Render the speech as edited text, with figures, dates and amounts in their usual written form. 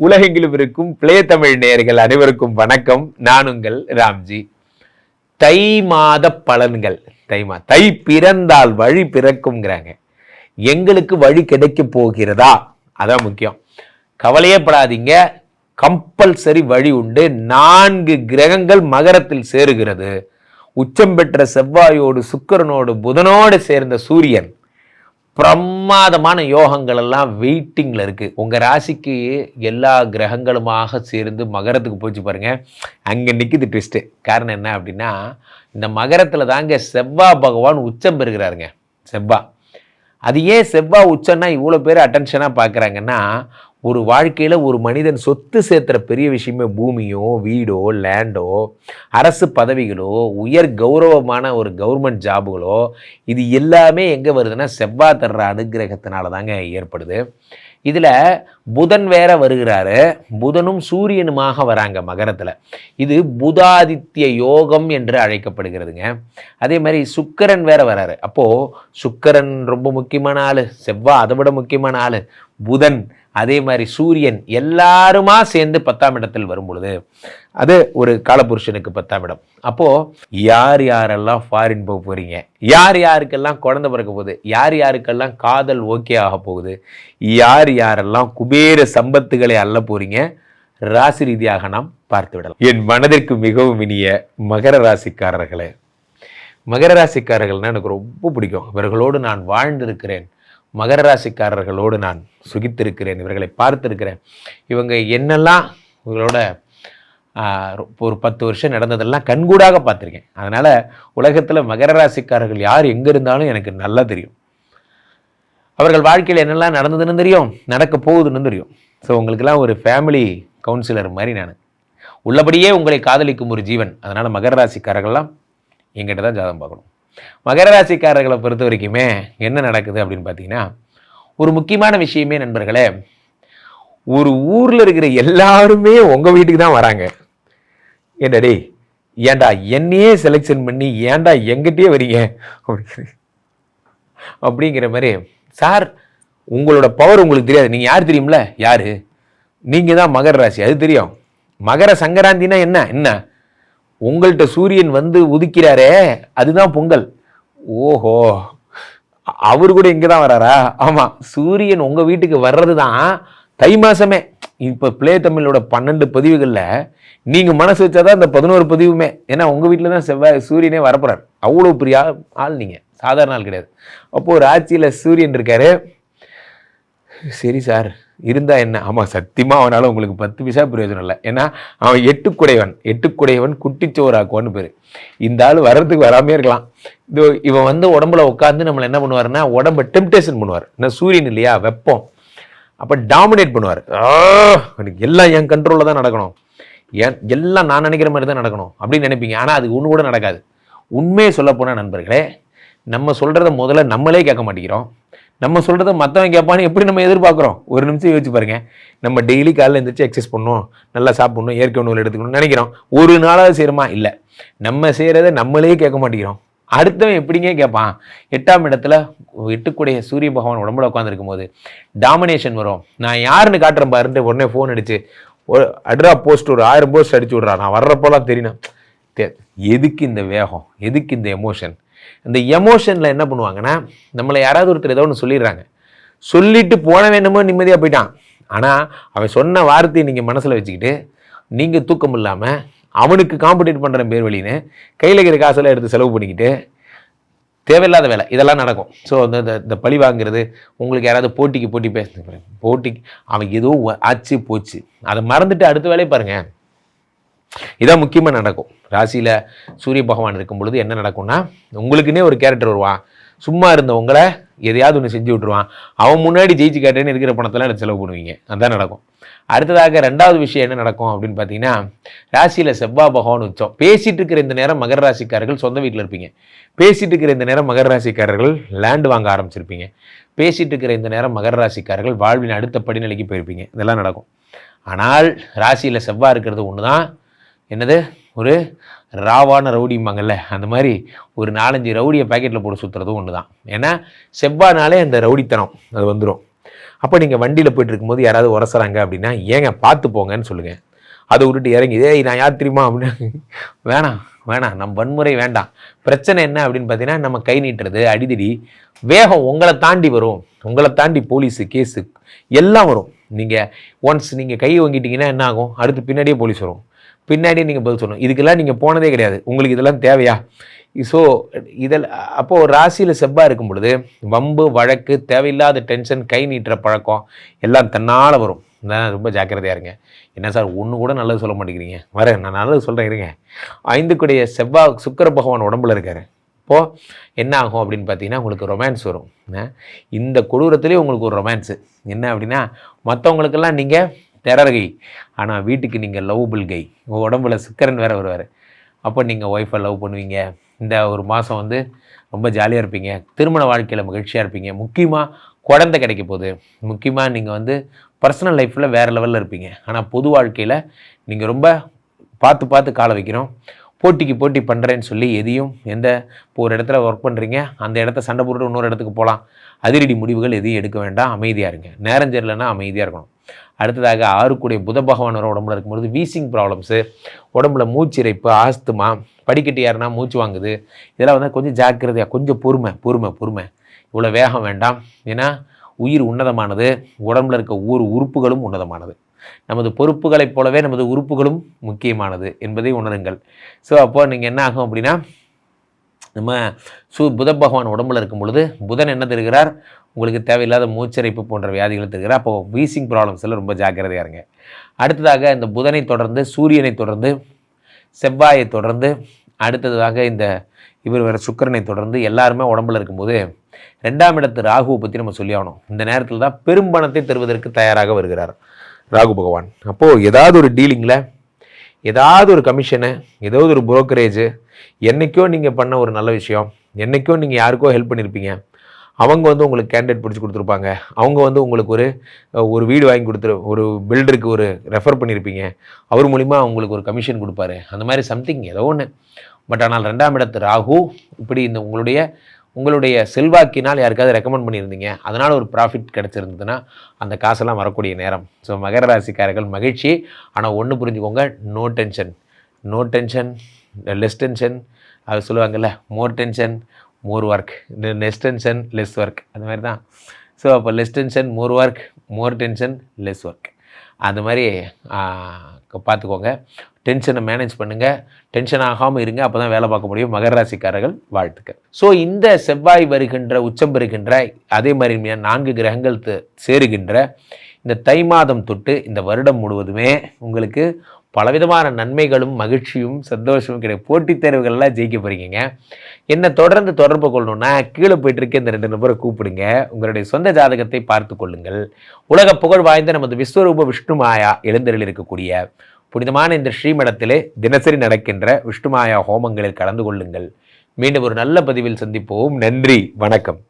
உலகெங்கிலும் இருக்கும் பிளே தமிழ் நேயர்கள் அனைவருக்கும் வணக்கம். நான் உங்கள் ராம்ஜி. தை மாத பலன்கள். தை பிறந்தால் வழி பிறக்கும்ங்கிறாங்க. எங்களுக்கு வழி கிடைக்க போகிறதா? அதான் முக்கியம். கவலையே படாதீங்க, கம்பல்சரி வழி உண்டு. 4 கிரகங்கள் மகரத்தில் சேருகிறது. உச்சம் பெற்ற செவ்வாயோடு சுக்கிரனோடு புதனோடு சேர்ந்த சூரியன் பிரமாதமான யோகங்கள் எல்லாம் வெயிட்டிங்ல இருக்கு. உங்க ராசிக்கு எல்லா கிரகங்களுமாக சேர்ந்து மகரத்துக்கு போச்சு பாருங்க. அங்க நிக்குது ட்விஸ்ட். காரணம் என்ன அப்படின்னா, இந்த மகரத்துல தாங்க செவ்வாய் பகவான் உச்சம் பெறுகிறாருங்க. அது ஏன் செவ்வாய் உச்சம்னா இவ்வளோ பேர் அட்டென்ஷனாக பார்க்குறாங்கன்னா, ஒரு வாழ்க்கையில் ஒரு மனிதன் சொத்து சேர்த்துற பெரிய விஷயமே பூமியோ வீடோ லேண்டோ அரசு பதவிகளோ உயர் கௌரவமான ஒரு கவர்மெண்ட் ஜாபுகளோ இது எல்லாமே எங்கே வருதுன்னா செவ்வாய் தர்ற அனுகிரகத்தினால தாங்க ஏற்படுது. இதில் புதன் வேற வருகிறாரு. புதனும் சூரியனுமாக வராங்க மகரத்தில். இது புதாதித்ய யோகம் என்று அழைக்கப்படுகிறதுங்க. அதே மாதிரி சுக்கிரன் வேற வராரு. அப்போது சுக்கிரன் ரொம்ப முக்கியமான ஆள், செவ்வாய் அதை விட முக்கியமான ஆள், புதன் அதே மாதிரி சூரியன் எல்லாருமா சேர்ந்து 10ஆம் இடத்தில் வரும் பொழுது அது ஒரு காலபுருஷனுக்கு 10ஆம் இடம். அப்போது யார் யாரெல்லாம் ஃபாரின் போக போகிறீங்க, யார் யாருக்கெல்லாம் குழந்தை பிறக்க போகுது, யார் யாருக்கெல்லாம் காதல் ஓகே ஆக போகுது, யார் யாரெல்லாம் குபேர சம்பத்துகளை அள்ள போகிறீங்க, ராசி ரீதியாக நாம் பார்த்து விடலாம். என் மனதிற்கு மிகவும் இனிய மகர ராசிக்காரர்களே, மகர ராசிக்காரர்கள்னால் எனக்கு ரொம்ப பிடிக்கும். இவர்களோடு நான் வாழ்ந்திருக்கிறேன். மகர ராசிக்காரர்களோடு நான் சுகித்திருக்கிறேன். இவர்களை பார்த்துருக்கிறேன். இவங்க என்னெல்லாம் இவங்களோட ஒரு 10 வருஷம் நடந்ததெல்லாம் கண்கூடாக பார்த்துருக்கேன். அதனால் உலகத்தில் மகர ராசிக்காரர்கள் யார் எங்கே இருந்தாலும் எனக்கு நல்லா தெரியும். அவர்கள் வாழ்க்கையில் என்னெல்லாம் நடந்ததுன்னு தெரியும், நடக்க போகுதுன்னு தெரியும். ஸோ உங்களுக்கெல்லாம் ஒரு ஃபேமிலி கவுன்சிலர் மாதிரி நான். உள்ளபடியே உங்களை காதலிக்கும் ஒரு ஜீவன். அதனால் மகர ராசிக்காரர்கள்லாம் எங்கிட்ட தான் ஜாதகம் பார்க்கணும். மகர ராசிக்காரர்களை பொறுத்த வரைக்குமே என்ன நடக்குது அப்படின்னு பார்த்தீங்கன்னா, ஒரு முக்கியமான விஷயமே நண்பர்களே, ஒரு ஊரில் இருக்கிற எல்லாருமே உங்கள் வீட்டுக்கு தான் வராங்க. ஏண்டா ஏண்டா என்னையே செலெக்ஷன் பண்ணி ஏண்டா எங்கிட்டே வரீங்க அப்படிங்கிற மாதிரி. சார் உங்களோட பவர் உங்களுக்கு தெரியாது. நீங்கள் யார் தெரியும்ல? யார்? நீங்கள் தான் மகர ராசி, அது தெரியும். மகர சங்கராந்தினா என்ன உங்கள்கிட்ட சூரியன் வந்து உதிக்கிறாரே, அதுதான் பொங்கல். ஓஹோ, அவரு கூட இங்கே தான் வராரா? ஆமாம், சூரியன் உங்கள் வீட்டுக்கு வர்றது தான் தை மாதமே. இப்போ பிளே தமிழோட 12 பதிவுகளில் நீங்கள் மனசு வச்சாதான் இந்த 11 பதிவுமே. ஏன்னா உங்கள் வீட்டில் தான் செவ்வாய் சூரியனே வரப்போறார். அவ்வளோ பெரிய ஆள் நீங்கள், சாதாரண ஆள் கிடையாது. அப்போது ஒரு ஆட்சியில் சூரியன் இருக்காரு. சரி சார், இருந்தா என்ன? ஆமாம், சத்தியமாக அவனால் உங்களுக்கு 10 பைசா பிரயோஜனம் இல்லை. ஏன்னா அவன் 8 குடையவன் குட்டிச்சோறாக்குவான்னு பேர். இந்த ஆள் வர்றதுக்கு வராமே இருக்கலாம். இவன் வந்து உடம்புல உட்காந்து நம்மளை என்ன பண்ணுவாருன்னா, உடம்பை டெம்டேஷன் பண்ணுவார். என்ன சூரியன் இல்லையா, வெப்பம். அப்போ டாமினேட் பண்ணுவார். எல்லாம் என் கண்ட்ரோலில் தான் நடக்கணும், எல்லாம் நான் நினைக்கிற மாதிரி தான் நடக்கணும் அப்படின்னு நினைப்பீங்க. ஆனால் அது ஒன்று கூட நடக்காது. உண்மையை சொல்ல போனால் நண்பர்களே, நம்ம சொல்கிறத முதல்ல நம்மளே கேட்க மாட்டேங்கிறோம். நம்ம சொல்கிறத மற்றவங்க கேட்பான்னு எப்படி நம்ம எதிர்பார்க்குறோம்? ஒரு நிமிஷம் யோசிச்சு பாருங்க. நம்ம டெய்லி காலையில் எழுந்திரிச்சு எக்ஸசைஸ் பண்ணணும், நல்லா சாப்பிடணும், இயற்கை உணவு எடுத்துக்கணும்னு நினைக்கிறோம். ஒரு நாளாவது செய்கிறோமா? இல்லை. நம்ம செய்கிறத நம்மளே கேட்க மாட்டேங்கிறோம். அடுத்தவன் எப்படிங்க கேட்பான்? 8ஆம் இடத்துல 8 சூரிய பகவான் உடம்புல உட்காந்துருக்கும் போது டாமினேஷன் வரும். நான் யாருன்னு காட்டுறேன் பாருன்ட்டு உடனே ஃபோன் அடிச்சு அட்ரா போஸ்ட் ஒரு 1000 போஸ்ட் அடிச்சு விட்றா. நான் வர்றப்போலாம் தெரியணும். எதுக்கு இந்த வேகம், எதுக்கு இந்த எமோஷன்? இந்த எமோஷனில் என்ன பண்ணுவாங்கன்னா, நம்மளை யாராவது ஒருத்தர் ஏதோ ஒன்று சொல்லிடுறாங்க, சொல்லிட்டு போன வேணுமோ நிம்மதியாக போயிட்டான். ஆனால் அவன் சொன்ன வார்த்தையை நீங்கள் மனசில் வச்சுக்கிட்டு நீங்கள் தூக்கம் இல்லாமல் அவனுக்கு காம்படிட் பண்ணுற பேர் வழின்னு கையில் இருக்கிற காசெல்லாம் எடுத்து செலவு பண்ணிக்கிட்டு தேவையில்லாத வேலை இதெல்லாம் நடக்கும். ஸோ இந்த பழி வாங்குறது, உங்களுக்கு யாராவது போட்டி பேசுறது, போட்டிக்கு அவன் ஏதோ ஆச்சு போச்சு அதை மறந்துட்டு அடுத்த வேலையை பாருங்கள். இதான் முக்கியமாக நடக்கும். ராசியில் சூரிய பகவான் இருக்கும் பொழுது என்ன நடக்கும்னா, உங்களுக்குன்னே ஒரு கேரக்டர் வருவான். சும்மா இருந்தவங்களை எதையாவது ஒன்று செஞ்சு விட்ருவான். அவன் முன்னாடி ஜெயிச்சு காட்டேன்னு இருக்கிற பணத்தெல்லாம் எடுத்து செலவு பண்ணுவீங்க. அதுதான் நடக்கும். அடுத்ததாக 2வது விஷயம் என்ன நடக்கும் அப்படின்னு பார்த்தீங்கன்னா, ராசியில் செவ்வாய் பகவான் உச்சம். பேசிகிட்டு இருக்கிற இந்த நேரம் மகர ராசிக்காரர்கள் சொந்த வீட்டில் இருப்பீங்க. பேசிகிட்டு இருக்கிற இந்த நேரம் மகர ராசிக்காரர்கள் லேண்டு வாங்க ஆரம்பிச்சிருப்பீங்க. பேசிகிட்டு இருக்கிற இந்த நேரம் மகர ராசிக்காரர்கள் வாழ்வின் அடுத்த படிநிலைக்கு போயிருப்பீங்க. இதெல்லாம் நடக்கும். ஆனால் ராசியில் செவ்வாய் இருக்கிறது ஒன்று தான். என்னது? ஒரு ராவான ரவுடிம்பாங்கல்ல, அந்த மாதிரி ஒரு 4-5 ரவுடியை பேக்கெட்டில் போட்டு சுற்றுறதும் ஒன்று தான். ஏன்னா செவ்வாய்னாலே அந்த ரவுடித்தனம் அது வந்துடும். அப்போ நீங்கள் வண்டியில் போயிட்டு இருக்கும்போது யாராவது உரசுறாங்க அப்படின்னா ஏங்க பார்த்து போங்கன்னு சொல்லுங்கள். அதை விட்டுட்டு இறங்கி நான் யார் தெரியுமா அப்படின்னு வேணாம் வேணாம், நம்ம வன்முறை வேண்டாம். பிரச்சனை என்ன அப்படின்னு பார்த்தீங்கன்னா நம்ம கை நீட்டுறது, அடிதடி, வேகம் உங்களை தாண்டி வரும். உங்களை தாண்டி போலீஸு, கேஸு எல்லாம் வரும். நீங்கள் ஒன்ஸ் நீங்கள் கை வாங்கிட்டீங்கன்னா என்ன ஆகும்? அடுத்து பின்னாடியே போலீஸ் வரும், பின்னாடியே நீங்கள் பதில் சொல்லணும். இதுக்கெல்லாம் நீங்கள் போனதே கிடையாது, உங்களுக்கு இதெல்லாம் தேவையா? ஸோ இதில் அப்போது ஒரு ராசியில் செவ்வாய் இருக்கும் பொழுது வம்பு, வழக்கு, தேவையில்லாத டென்ஷன், கை நீட்டுற பழக்கம் எல்லாம் தன்னால் வரும். ரொம்ப ஜாக்கிரதையாக இருங்க. என்ன சார் ஒன்று கூட நல்லது சொல்ல மாட்டேங்கிறீங்க? வரேன், நான் நல்லது சொல்கிறேன் இருங்க. 5க்குடைய செவ்வாய் சுக்கிர பகவான் உடம்புல இருக்காரு. இப்போது என்ன ஆகும் அப்படின்னு பார்த்தீங்கன்னா உங்களுக்கு ரொமான்ஸ் வரும். இந்த கொடூரத்துலேயே உங்களுக்கு ஒரு ரொமான்ஸு என்ன அப்படின்னா மற்றவங்களுக்கெல்லாம் நீங்கள் டெரர் கை, ஆனால் வீட்டுக்கு நீங்கள் லவ்பிள் கை. உங்கள் உடம்புல சுக்கிரன் வேறு வருவார். அப்போ நீங்கள் ஒய்ஃபை லவ் பண்ணுவீங்க. இந்த ஒரு மாதம் வந்து ரொம்ப ஜாலியாக இருப்பீங்க. திருமண வாழ்க்கையில் மகிழ்ச்சியாக இருப்பீங்க. முக்கியமாக குழந்தை கிடைக்க போகுது. முக்கியமாக நீங்கள் வந்து பர்சனல் லைஃப்பில் வேறு லெவலில் இருப்பீங்க. ஆனால் பொது வாழ்க்கையில் நீங்கள் ரொம்ப பார்த்து பார்த்து காலை வைக்கிறோம். போட்டிக்கு போட்டி பண்ணுறேன்னு சொல்லி எதையும் இப்போ ஒரு இடத்துல ஒர்க் பண்ணுறீங்க, அந்த இடத்த சண்டை போட்டு இன்னொரு இடத்துக்கு போகலாம். அதிரடி முடிவுகள் எதையும் எடுக்க வேண்டாம், அமைதியாக இருங்க. நேரம் சரியில்லைன்னா அமைதியாக இருக்கணும். அடுத்ததாக 6க்குடைய புத பகவான் வர உடம்புல இருக்கும்போது வீசிங் ப்ராப்ளம்ஸு, உடம்புல மூச்சிறைப்பு, ஆஸ்துமா, படிக்கட்டு யாருன்னா மூச்சு வாங்குது, இதெல்லாம் வந்து கொஞ்சம் ஜாக்கிரதையாக, கொஞ்சம் பொறுமை. இவ்வளோ வேகம் வேண்டாம். ஏன்னா உயிர் உன்னதமானது, உடம்புல இருக்க உறுப்புகளும் உன்னதமானது. நமது பொறுப்புகளைப் போலவே நமது உறுப்புகளும் முக்கியமானது என்பதை உணருங்கள். ஸோ அப்போ நீங்கள் என்ன ஆகும் அப்படின்னா நம்ம புத பகவான் உடம்புல இருக்கும் பொழுது புதன் என்ன தருகிறார்? உங்களுக்கு தேவையில்லாத மூச்சரைப்பு போன்ற வியாதிகளை தருகிறார். அப்போ வீசிங் ப்ராப்ளம்ஸ் எல்லாம் ரொம்ப ஜாக்கிரதையாக இருங்க. அடுத்ததாக இந்த புதனை தொடர்ந்து சூரியனை தொடர்ந்து செவ்வாயை தொடர்ந்து அடுத்ததாக இவர் வேறு சுக்கிரனை தொடர்ந்து எல்லாருமே உடம்புல இருக்கும்போது 2ஆம் இடத்து ராகுவை பற்றி நம்ம சொல்லி ஆகணும். இந்த நேரத்தில் தான் பெரும்பணத்தை தருவதற்கு தயாராக வருகிறார் ராகு பகவான். அப்போது ஏதாவது ஒரு டீலிங்கில், ஏதாவது ஒரு கமிஷனு, ஏதாவது ஒரு புரோக்கரேஜு, என்றைக்கோ நீங்கள் பண்ண ஒரு நல்ல விஷயம், என்றைக்கோ நீங்கள் யாருக்கோ ஹெல்ப் பண்ணியிருப்பீங்க, அவங்க வந்து உங்களுக்கு கேண்டிடேட் பிடிச்சி கொடுத்துருப்பாங்க, அவங்க வந்து உங்களுக்கு ஒரு வீடு வாங்கி ஒரு பில்டருக்கு ஒரு ரெஃபர் பண்ணியிருப்பீங்க, அவர் மூலிமா உங்களுக்கு ஒரு கமிஷன் கொடுப்பாரு, அந்த மாதிரி சம்திங் ஏதோ ஒன்று. பட் ஆனால் 2ஆம் இடத்து ராகு இப்படி உங்களுடைய செல்வாக்கினால் யாருக்காவது ரெக்கமெண்ட் பண்ணியிருந்தீங்க, அதனால் ஒரு ப்ராஃபிட் கிடச்சிருந்ததுன்னா அந்த காசெல்லாம் வரக்கூடிய நேரம். ஸோ மகர ராசிக்காரர்கள் மகிழ்ச்சி. ஆனால் ஒன்று புரிஞ்சுக்கோங்க, நோ டென்ஷன், லெஸ் டென்ஷன். அது சொல்லுவாங்கள்ல, மோர் tension more work, less tension less work, அந்த மாதிரி தான். ஸோ அப்போ லெஸ் டென்ஷன் மோர் ஒர்க், மோர் டென்ஷன் லெஸ் ஒர்க், அந்த மாதிரி பார்த்துக்கோங்க. டென்ஷனை மேனேஜ் பண்ணுங்கள், டென்ஷன் ஆகாமல் இருங்க, அப்போ தான் வேலை பார்க்க முடியும். மகர ராசிக்காரர்கள் வாழ்த்துக்கள். ஸோ இந்த செவ்வாய் வருகின்ற, உச்சம் பெறுகின்ற, அதே மாதிரி 4 கிரகங்கள் சேருகின்ற இந்த தை மாதம் தொட்டு இந்த வருடம் முழுவதுமே உங்களுக்கு பலவிதமான நன்மைகளும் மகிழ்ச்சியும் சந்தோஷமும் கிடைக்கும். போட்டித் தேர்வுகள்லாம் ஜெயிக்க போகிறீங்க. என்னை தொடர்ந்து தொடர்பு கொள்ளணுன்னா கீழே போயிட்டுருக்க இந்த 2 நபரை கூப்பிடுங்க. உங்களுடைய சொந்த ஜாதகத்தை பார்த்து கொள்ளுங்கள். உலக புகழ் வாய்ந்த நமது விஸ்வரூப விஷ்ணு மாயா எழுந்தருளில் இருக்கக்கூடிய புனிதமான இந்த ஸ்ரீமடத்திலே தினசரி நடக்கின்ற விஷ்ணுமாயா ஹோமங்களில் கலந்து கொள்ளுங்கள். மீண்டும் ஒரு நல்ல பதிவில் சந்திப்போம். நன்றி, வணக்கம்.